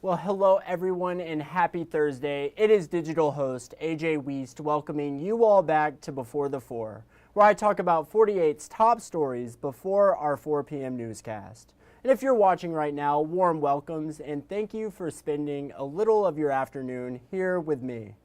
Well, hello everyone and happy Thursday. It is digital host AJ Wuest welcoming you all back to Before the Four, where I talk about 48's top stories before our 4 p.m. newscast. And if you're watching right now, warm welcomes and thank you for spending a little of your afternoon here with me.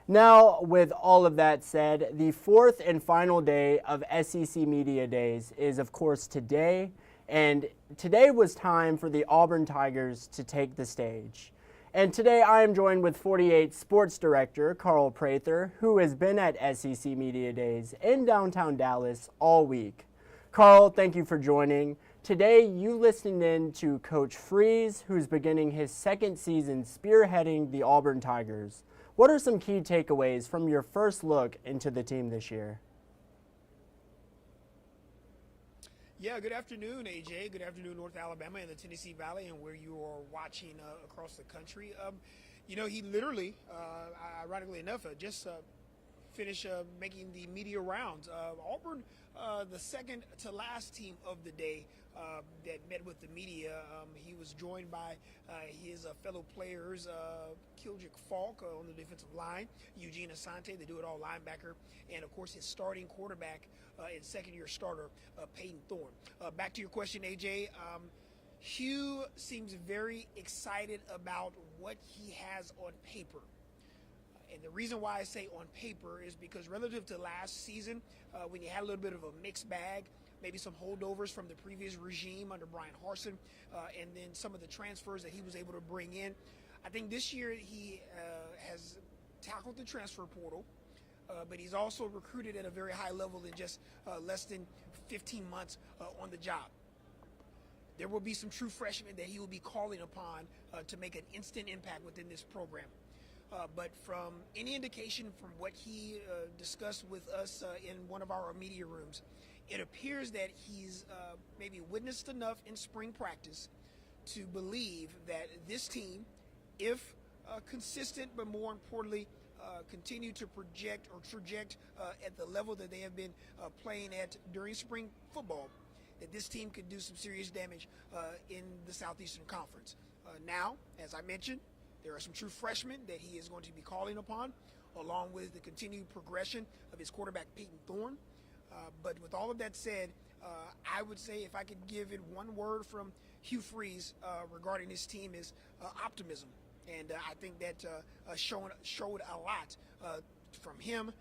Now, with all of that said, the fourth and final day of SEC Media Days is, of course, today. And today was time for the Auburn Tigers to take the stage. And today I am joined with 48 Sports Director Carl Prather, who has been at SEC Media Days in downtown Dallas all week. Carl, thank you for joining. Today you listened in to Coach Freeze, who's beginning his second season spearheading the Auburn Tigers. What are some key takeaways from your first look into the team this year? Yeah, good afternoon, AJ. Good afternoon, North Alabama and the Tennessee Valley, and where you are watching across the country. He literally, ironically enough, just finished making the media rounds. Auburn, the second to last team of the day that met with the media. He was joined by his fellow players, Kildrick Falk on the defensive line, Eugene Asante, the do-it-all linebacker, and, of course, his starting quarterback and second-year starter, Peyton Thorne. Back to your question, AJ. Hugh seems very excited about what he has on paper. And the reason why I say on paper is because relative to last season, when you had a little bit of a mixed bag, maybe some holdovers from the previous regime under Brian Harsin, and then some of the transfers that he was able to bring in, I think this year he has tackled the transfer portal, but he's also recruited at a very high level in just less than 15 months on the job. There will be some true freshmen that he will be calling upon to make an instant impact within this program. But from any indication from what he discussed with us in one of our media rooms, it appears that he's maybe witnessed enough in spring practice to believe that this team, if consistent, but more importantly, continue to project at the level that they have been playing at during spring football, that this team could do some serious damage in the Southeastern Conference. Now, as I mentioned, there are some true freshmen that he is going to be calling upon, along with the continued progression of his quarterback, Peyton Thorne. But with all of that said, I would say if I could give it one word from Hugh Freeze regarding his team is optimism. And I think that showed a lot from him,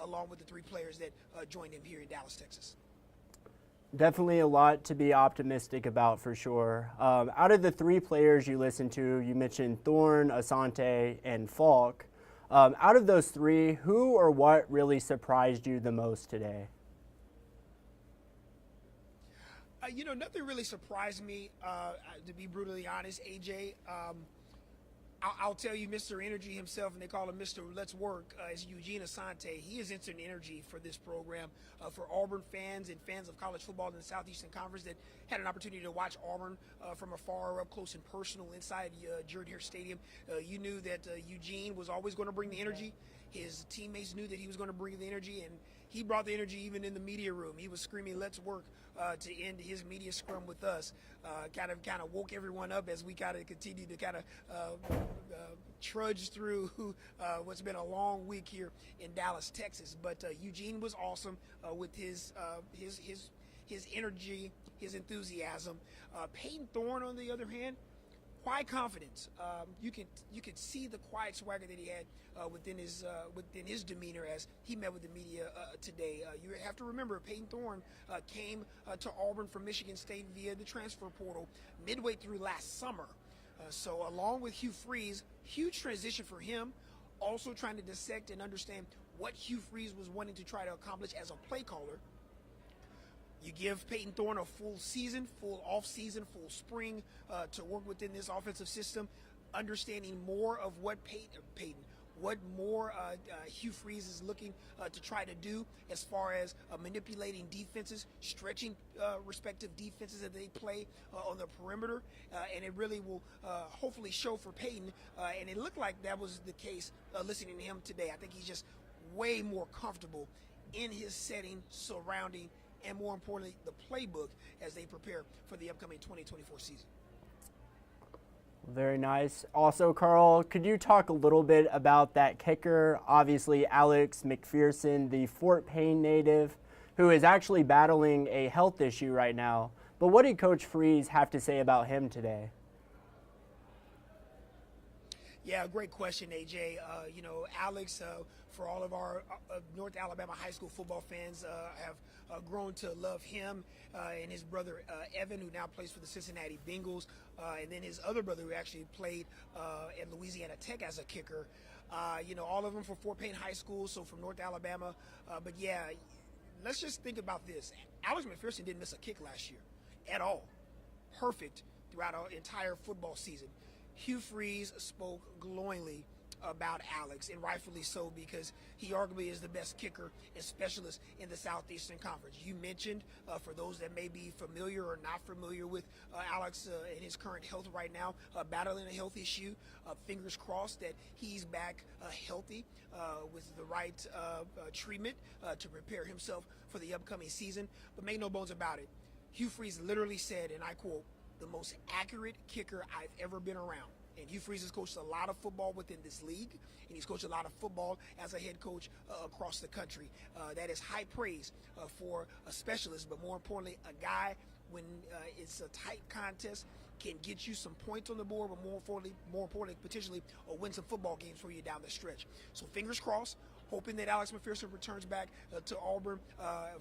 along with the three players that joined him here in Dallas, Texas. Definitely a lot to be optimistic about for sure. Out of the three players you listened to, you mentioned Thorne, Asante, and Falk. Out of those three, who or what really surprised you the most today? Nothing really surprised me, to be brutally honest, AJ. I'll tell you, Mr. Energy himself, and they call him Mr. Let's Work, is Eugene Asante. He is instant energy for this program, for Auburn fans and fans of college football in the Southeastern Conference that had an opportunity to watch Auburn from afar, up close and personal inside Jordan-Hare Stadium. You knew that Eugene was always going to bring the energy. His teammates knew that he was going to bring the energy, and he brought the energy even in the media room. He was screaming, "Let's work," to end his media scrum with us. Kind of woke everyone up as we kind of continue to trudge through what's been a long week here in Dallas, Texas. But Eugene was awesome with his energy, his enthusiasm. Peyton Thorne, on the other hand, quiet confidence. You could see the quiet swagger that he had within his demeanor as he met with the media today. You have to remember, Peyton Thorne came to Auburn from Michigan State via the transfer portal midway through last summer. So along with Hugh Freeze, huge transition for him. Also trying to dissect and understand what Hugh Freeze was wanting to try to accomplish as a play caller. You give Peyton Thorne a full season, full off-season, full spring to work within this offensive system, understanding more of what Hugh Freeze is looking to try to do as far as manipulating defenses, stretching respective defenses that they play on the perimeter, and it really will hopefully show for Peyton. And it looked like that was the case listening to him today. I think he's just way more comfortable in his setting surrounding and more importantly, the playbook as they prepare for the upcoming 2024 season. Very nice. Also, Carl, could you talk a little bit about that kicker? Obviously, Alex McPherson, the Fort Payne native, who is actually battling a health issue right now. But what did Coach Freeze have to say about him today? Yeah, great question, AJ. Alex, for all of our North Alabama high school football fans, have grown to love him and his brother Evan, who now plays for the Cincinnati Bengals, and then his other brother, who actually played at Louisiana Tech as a kicker. All of them from Fort Payne High School, so from North Alabama. But yeah, let's just think about this. Alex McPherson didn't miss a kick last year at all. Perfect throughout our entire football season. Hugh Freeze spoke glowingly about Alex, and rightfully so, because he arguably is the best kicker and specialist in the Southeastern Conference. You mentioned, for those that may be familiar or not familiar with Alex and his current health right now, battling a health issue. Fingers crossed that he's back healthy with the right treatment to prepare himself for the upcoming season. But make no bones about it, Hugh Freeze literally said, and I quote, "the most accurate kicker I've ever been around." And Hugh Freeze has coached a lot of football within this league, and he's coached a lot of football as a head coach across the country. That is high praise for a specialist, but more importantly, a guy, when it's a tight contest, can get you some points on the board, but more importantly, potentially win some football games for you down the stretch. So fingers crossed, hoping that Alex McPherson returns back to Auburn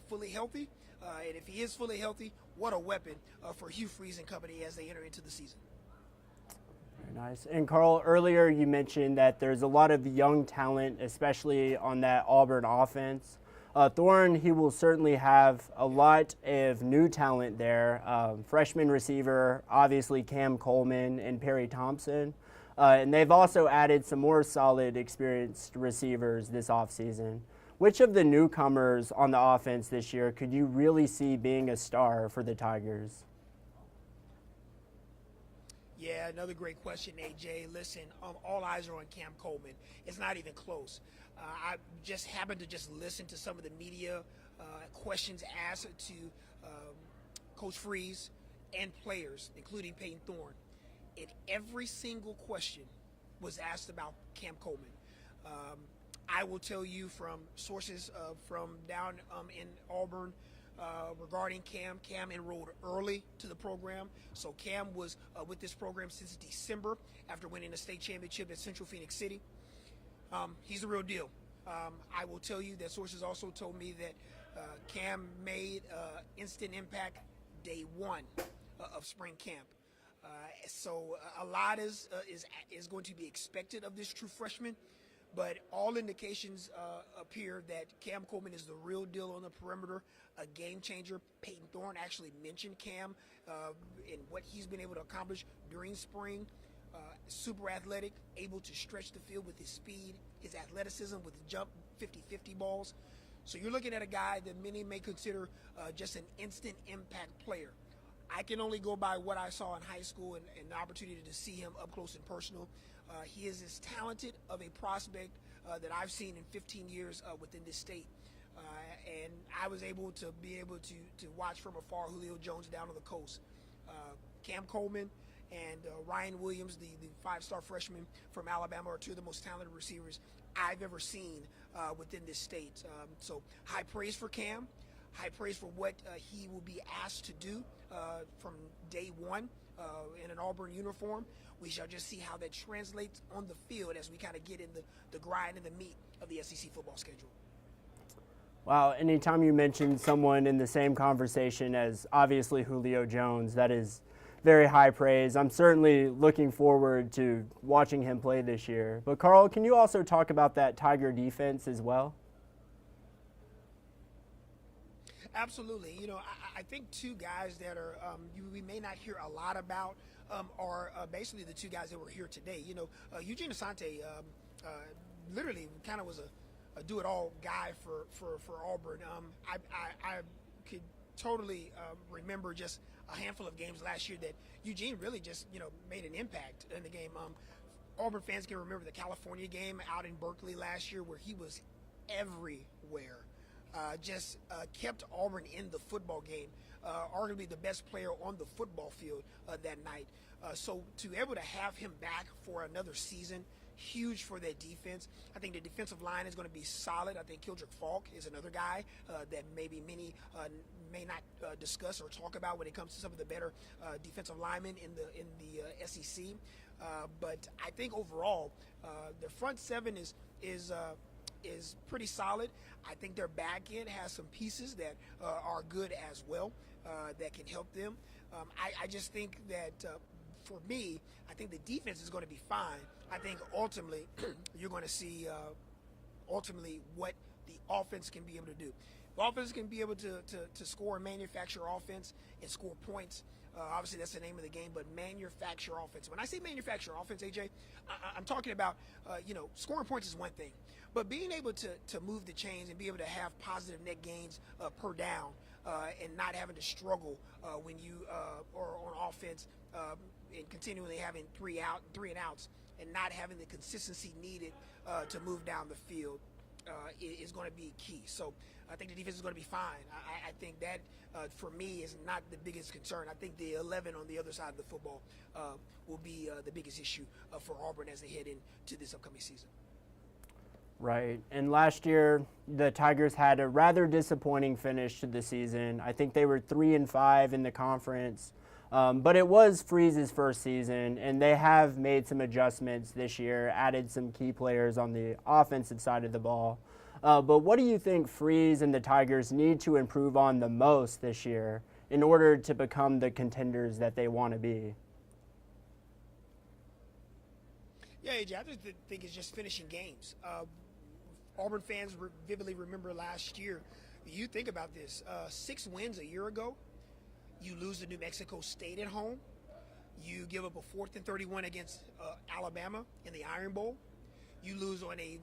fully healthy. And if he is fully healthy, what a weapon for Hugh Freeze and company as they enter into the season. Very nice. And Carl, earlier you mentioned that there's a lot of young talent, especially on that Auburn offense. Thorne, he will certainly have a lot of new talent there. Freshman receiver, obviously Cam Coleman and Perry Thompson. And they've also added some more solid, experienced receivers this offseason. Which of the newcomers on the offense this year could you really see being a star for the Tigers? Yeah, another great question, AJ. Listen, all eyes are on Cam Coleman. It's not even close. I just happened to just listen to some of the media questions asked to Coach Freeze and players, including Peyton Thorne. And every single question was asked about Cam Coleman. I will tell you from sources from down in Auburn regarding Cam. Cam enrolled early to the program, so Cam was with this program since December after winning a state championship at Central Phoenix City. He's the real deal. I will tell you that sources also told me that Cam made instant impact day one of spring camp. So a lot is going to be expected of this true freshman. But all indications appear that Cam Coleman is the real deal on the perimeter, a game changer. Peyton Thorne actually mentioned Cam and what he's been able to accomplish during spring. Super athletic, able to stretch the field with his speed, his athleticism with jump 50-50 balls. So you're looking at a guy that many may consider just an instant impact player. I can only go by what I saw in high school and the opportunity to see him up close and personal. He is as talented of a prospect that I've seen in 15 years within this state. And I was able to watch from afar Julio Jones down on the coast. Cam Coleman and Ryan Williams, the five-star freshman from Alabama, are two of the most talented receivers I've ever seen within this state. So high praise for Cam, high praise for what he will be asked to do from day one in an Auburn uniform. We shall just see how that translates on the field as we kind of get in the grind and the meat of the SEC football schedule. Wow, anytime you mention someone in the same conversation as obviously Julio Jones, that is very high praise. I'm certainly looking forward to watching him play this year. But Carl, can you also talk about that Tiger defense as well? Absolutely. I think two guys that are we may not hear a lot about are basically the two guys that were here today. Eugene Asante literally kind of was a do-it-all guy for Auburn. I could totally remember just a handful of games last year that Eugene really just made an impact in the game. Auburn fans can remember the California game out in Berkeley last year where he was everywhere. Just kept Auburn in the football game arguably the best player on the football field that night. So to be able to have him back for another season, huge for that defense. I think the defensive line is going to be solid. I think Kildrick Falk is another guy that maybe many may not discuss or talk about when it comes to some of the better defensive linemen in the SEC. But I think overall, the front seven is pretty solid. I think their back end has some pieces that are good as well that can help them. I just think that for me, I think the defense is going to be fine. I think ultimately you're going to see ultimately what the offense can be able to do. The offense can be able to score and manufacture offense and score points. Obviously, that's the name of the game, but manufacture offense. When I say manufacture offense, AJ, I'm talking about, scoring points is one thing, but being able to move the chains and be able to have positive net gains per down and not having to struggle when you are on offense and continually having three and outs and not having the consistency needed to move down the field is going to be key. So I think the defense is going to be fine. I think that, for me, is not the biggest concern. I think the 11 on the other side of the football will be the biggest issue for Auburn as they head into this upcoming season. Right. And last year, the Tigers had a rather disappointing finish to the season. I think they were 3-5 in the conference. But it was Freeze's first season, and they have made some adjustments this year, added some key players on the offensive side of the ball. But what do you think Freeze and the Tigers need to improve on the most this year in order to become the contenders that they want to be? Yeah, AJ, I just think it's just finishing games. Auburn fans vividly remember last year. You think about this, 6 wins a year ago. You lose to New Mexico State at home. You give up a 4th and 31 against Alabama in the Iron Bowl. You lose on a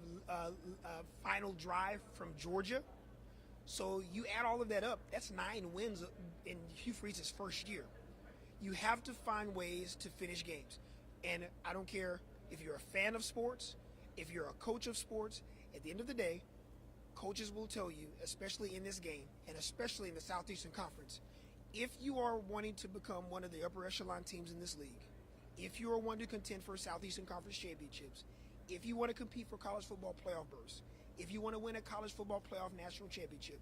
final drive from Georgia. So you add all of that up, that's 9 wins in Hugh Freeze's first year. You have to find ways to finish games. And I don't care if you're a fan of sports, if you're a coach of sports, at the end of the day, coaches will tell you, especially in this game, and especially in the Southeastern Conference, if you are wanting to become one of the upper echelon teams in this league, if you are wanting to contend for Southeastern Conference championships, if you want to compete for college football playoff berths, if you want to win a college football playoff national championship,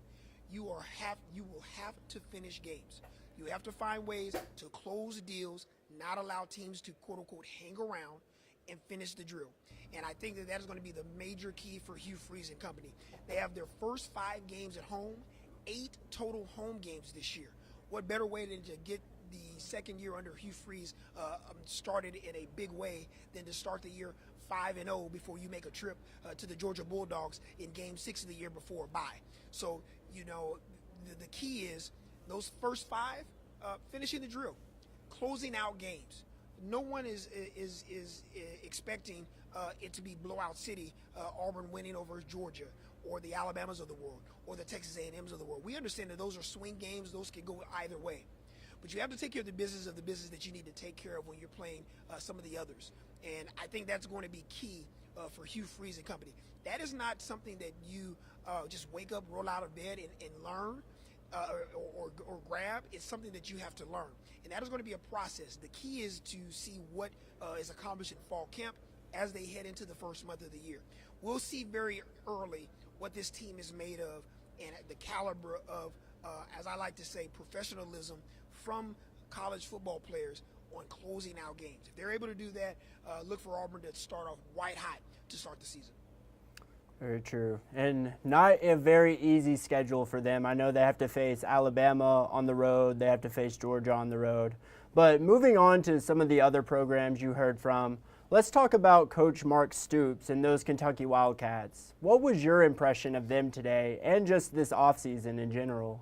you will have to finish games. You have to find ways to close deals, not allow teams to quote unquote hang around and finish the drill. And I think that is going to be the major key for Hugh Freeze and company. They have their first 5 games at home, 8 total home games this year. What better way than to get the second year under Hugh Freeze started in a big way than to start the year 5-0 before you make a trip to the Georgia Bulldogs in Game 6 of the year before bye. So, the key is those first 5, finishing the drill, closing out games. No one is expecting it to be blowout city, Auburn winning over Georgia, or the Alabamas of the world, or the Texas A&Ms of the world. We understand that those are swing games; those can go either way. But you have to take care of the business that you need to take care of when you're playing some of the others. And I think that's going to be key for Hugh Freeze and company. That is not something that you just wake up, roll out of bed, and learn or grab. It's something that you have to learn. And that is going to be a process. The key is to see what is accomplished in fall camp as they head into the first month of the year. We'll see very early what this team is made of and the caliber of, as I like to say, professionalism from college football players on closing out games. If they're able to do that, look for Auburn to start off white hot to start the season. Very true. And not a very easy schedule for them. I know they have to face Alabama on the road. They have to face Georgia on the road. But moving on to some of the other programs you heard from, let's talk about Coach Mark Stoops and those Kentucky Wildcats. What was your impression of them today and just this offseason in general?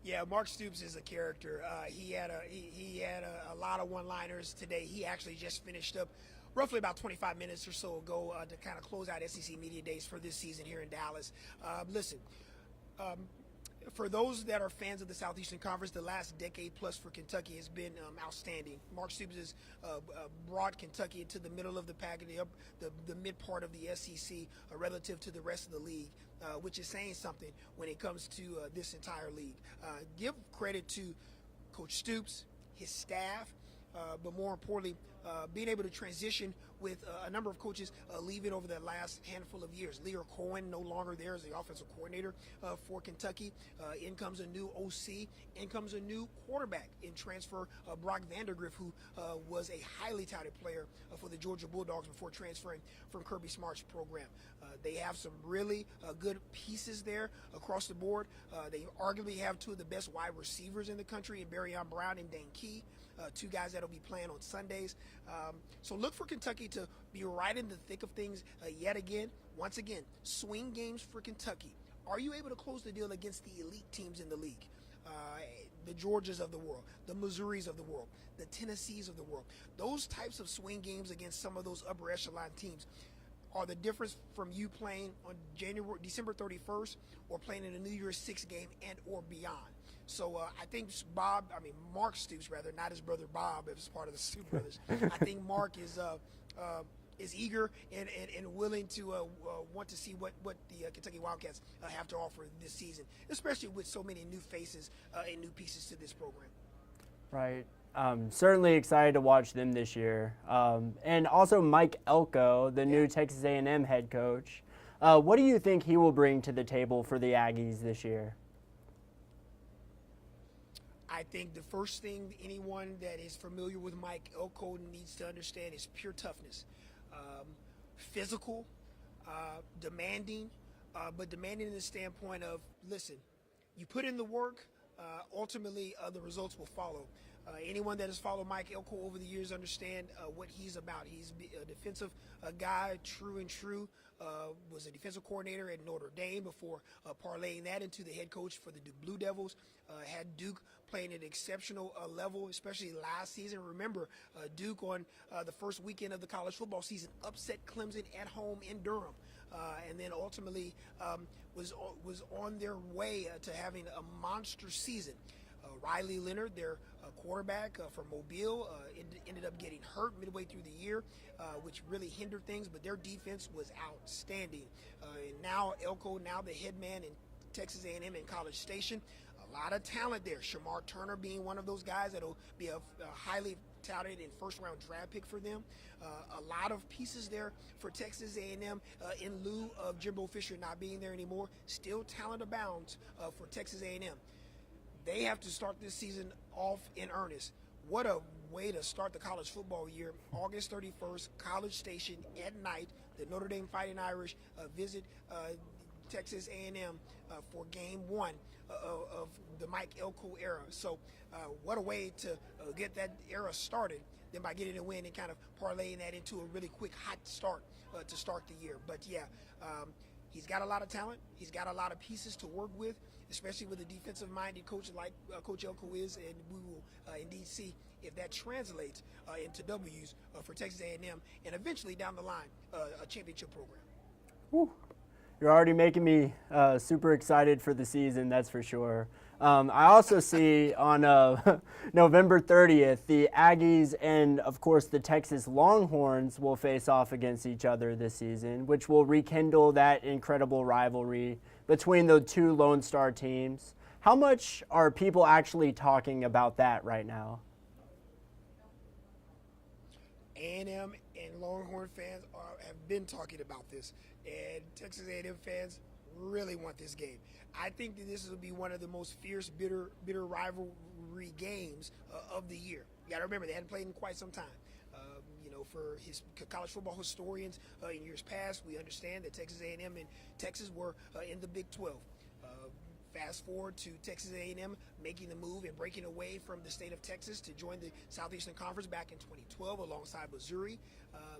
Yeah, Mark Stoops is a character. He had a lot of one-liners today. He actually just finished up roughly about 25 minutes or so ago to kind of close out SEC Media Days for this season here in Dallas. Listen, for those that are fans of the Southeastern Conference, the last decade plus for Kentucky has been outstanding. Mark Stoops has brought Kentucky into the middle of the pack, the mid part of the SEC relative to the rest of the league. which is saying something when it comes to this entire league. Give credit to Coach Stoops, his staff, but more importantly, being able to transition with a number of coaches leaving over the last handful of years. Lear Cohen no longer there as the offensive coordinator for Kentucky. In comes a new OC. In comes a new quarterback in transfer, Brock Vandergriff, who was a highly touted player for the Georgia Bulldogs before transferring from Kirby Smart's program. They have some really good pieces there across the board. They arguably have two of the best wide receivers in the country in Barryon Brown and Dane Key. Two guys that will be playing on Sundays. So look for Kentucky to be right in the thick of things yet again. Once again, swing games for Kentucky. Are you able to close the deal against the elite teams in the league? The Georgias of the world, the Missouris of the world, the Tennessees of the world. Those types of swing games against some of those upper echelon teams are the difference from you playing on December 31st or playing in a New Year's Six game and or beyond. So I think Mark Stoops, rather, not his brother Bob, as part of the Stoops brothers. I think Mark is eager and willing to want to see what the Kentucky Wildcats have to offer this season, especially with so many new faces and new pieces to this program. Right. Certainly excited to watch them this year. And also Mike Elko, the new Texas A&M head coach. What do you think he will bring to the table for the Aggies this year? I think the first thing anyone that is familiar with Mike Elko needs to understand is pure toughness. Physical, demanding, but demanding in the standpoint of, listen, you put in the work, ultimately the results will follow. Anyone that has followed Mike Elko over the years understand what he's about. He's a defensive guy, true and true. Was a defensive coordinator at Notre Dame before parlaying that into the head coach for the Duke Blue Devils. Had Duke playing at an exceptional level, especially last season. Remember, Duke on the first weekend of the college football season upset Clemson at home in Durham. And then ultimately was on their way to having a monster season. Riley Leonard, their quarterback from Mobile, ended up getting hurt midway through the year, which really hindered things, but their defense was outstanding. And now Elko, now the head man in Texas A&M in College Station. A lot of talent there. Shamar Turner being one of those guys that will be a highly touted and first-round draft pick for them. A lot of pieces there for Texas A&M in lieu of Jimbo Fisher not being there anymore. Still talent abounds for Texas A&M. They have to start this season off in earnest. What a way to start the college football year. August 31st, College Station at night. The Notre Dame Fighting Irish visit Texas A&M for game one of the Mike Elko era. So what a way to get that era started than by getting a win and kind of parlaying that into a really quick hot start to start the year. But he's got a lot of talent. He's got a lot of pieces to work with, especially with a defensive-minded coach like Coach Elko is, and we will indeed see if that translates into W's for Texas A&M and eventually down the line a championship program. Whew. You're already making me super excited for the season, that's for sure. I also see on November 30th, the Aggies and, of course, the Texas Longhorns will face off against each other this season, which will rekindle that incredible rivalry between the two Lone Star teams. How much are people actually talking about that right now? A&M and Longhorn fans have been talking about this, and Texas A&M fans really want this game. I think that this will be one of the most fierce, bitter rivalry games of the year. You got to remember, they hadn't played in quite some time. For his college football historians in years past, we understand that Texas A&M and Texas were in the Big 12. Fast forward to Texas A&M making the move and breaking away from the state of Texas to join the Southeastern Conference back in 2012 alongside Missouri.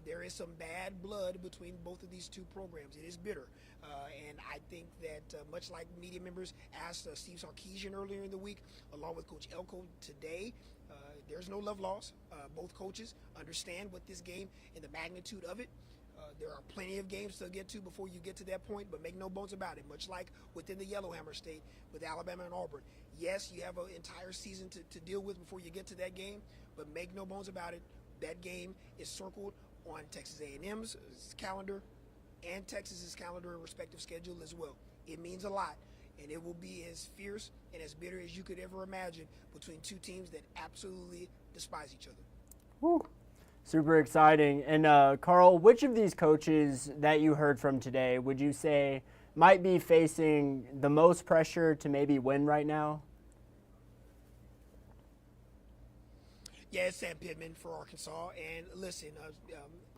There is some bad blood between both of these two programs. It is bitter. And I think that much like media members asked Steve Sarkisian earlier in the week, along with Coach Elko today, there's no love lost. Both coaches understand what this game and the magnitude of it. There are plenty of games to get to before you get to that point, but make no bones about it, much like within the Yellowhammer State with Alabama and Auburn. Yes, you have an entire season to deal with before you get to that game, but make no bones about it, that game is circled on Texas A&M's calendar and Texas's calendar and respective schedule as well. It means a lot, and it will be as fierce and as bitter as you could ever imagine between two teams that absolutely despise each other. Woo. Super exciting. And Carl, which of these coaches that you heard from today would you say might be facing the most pressure to maybe win right now? Yeah, it's Sam Pittman for Arkansas. And listen,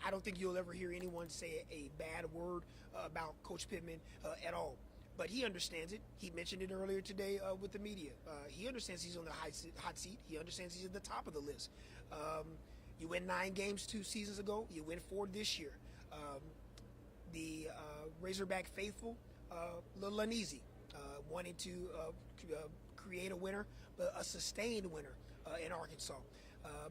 I don't think you'll ever hear anyone say a bad word about Coach Pittman at all. But he understands it. He mentioned it earlier today with the media. He understands he's on the hot seat. He understands he's at the top of the list. You win 9 games 2 seasons ago. You win 4 this year. The Razorback faithful, a little uneasy, wanting to create a winner, but a sustained winner in Arkansas.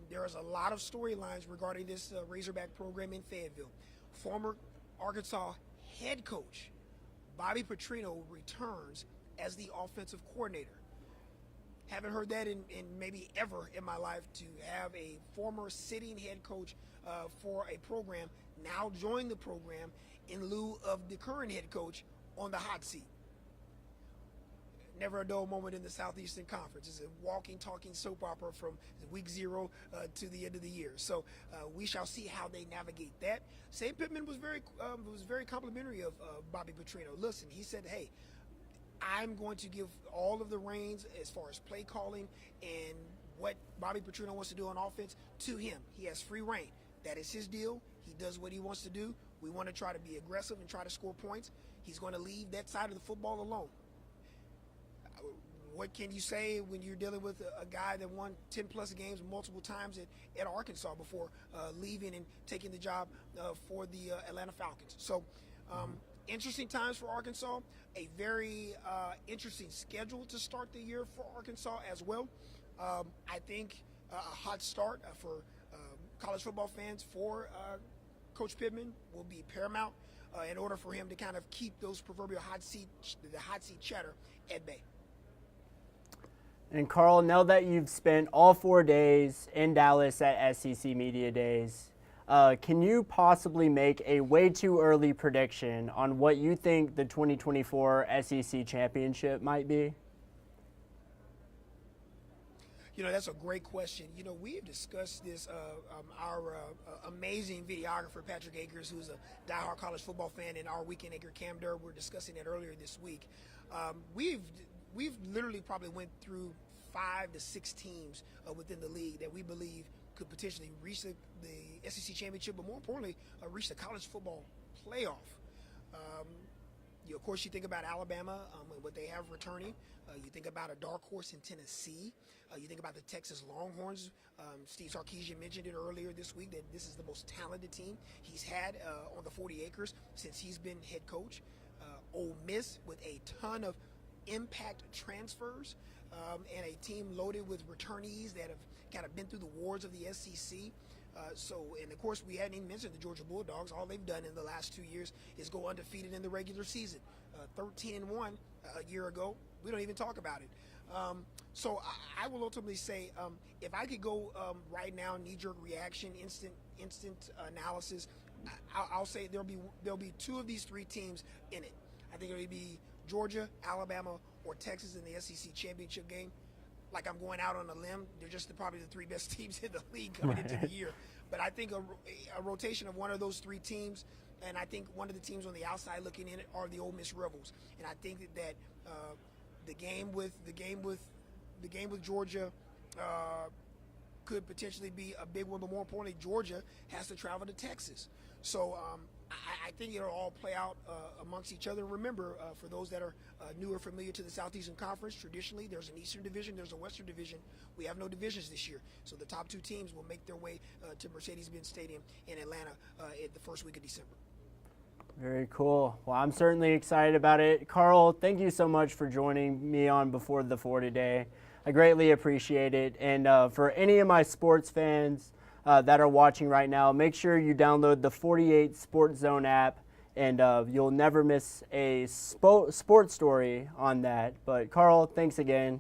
There is a lot of storylines regarding this Razorback program in Fayetteville. Former Arkansas head coach Bobby Petrino returns as the offensive coordinator. Haven't heard that in maybe ever in my life, to have a former sitting head coach for a program now join the program in lieu of the current head coach on the hot seat. Never a dull moment in the Southeastern Conference. It's a walking, talking soap opera from week 0 to the end of the year. So we shall see how they navigate that. Sam Pittman was very complimentary of Bobby Petrino. Listen, he said, hey, I'm going to give all of the reins as far as play calling and what Bobby Petrino wants to do on offense to him. He has free reign. That is his deal. He does what he wants to do. We want to try to be aggressive and try to score points. He's going to leave that side of the football alone. What can you say when you're dealing with a guy that won 10-plus games multiple times at Arkansas before leaving and taking the job for the Atlanta Falcons? So interesting times for Arkansas. A very interesting schedule to start the year for Arkansas as well. I think a hot start for college football fans for Coach Pittman will be paramount in order for him to kind of keep those proverbial hot seat chatter at bay. And Carl, now that you've spent all 4 days in Dallas at SEC Media Days, can you possibly make a way too early prediction on what you think the 2024 SEC championship might be? You know, that's a great question. You know, we've discussed this. Our amazing videographer, Patrick Akers, who's a diehard college football fan, and our weekend anchor, Cam Durr, were discussing it earlier this week. We've literally probably went through 5 to 6 teams within the league that we believe could potentially reach the SEC championship, but more importantly, reach the college football playoff. Of course, you think about Alabama and what they have returning. You think about a dark horse in Tennessee. You think about the Texas Longhorns. Steve Sarkisian mentioned it earlier this week that this is the most talented team he's had on the 40 acres since he's been head coach. Ole Miss with a ton of impact transfers and a team loaded with returnees that have kind of been through the wars of the SEC. And of course, we hadn't even mentioned the Georgia Bulldogs. All they've done in the last 2 years is go undefeated in the regular season. 13-1 a year ago. We don't even talk about it. So I will ultimately say, if I could go right now, knee-jerk reaction, instant analysis, I'll say there'll be 2 of these 3 teams in it. I think it'll be Georgia, Alabama, or Texas in the SEC championship game. Like, I'm going out on a limb. They're just probably the 3 best teams in the league coming into the year. But I think a rotation of one of those 3 teams, and I think one of the teams on the outside looking in it are the Ole Miss Rebels. And I think that the game with Georgia could potentially be a big one. But more importantly, Georgia has to travel to Texas. So I think it'll all play out amongst each other. Remember, for those that are new or familiar to the Southeastern Conference, traditionally there's an Eastern Division, there's a Western Division. We have no divisions this year. So the top 2 teams will make their way to Mercedes-Benz Stadium in Atlanta at the first week of December. Very cool. Well, I'm certainly excited about it. Carl, thank you so much for joining me on Before the 4 today. I greatly appreciate it. And for any of my sports fans that are watching right now, make sure you download the 48 Sports Zone app, and you'll never miss a sports story on that. But Carl, thanks again.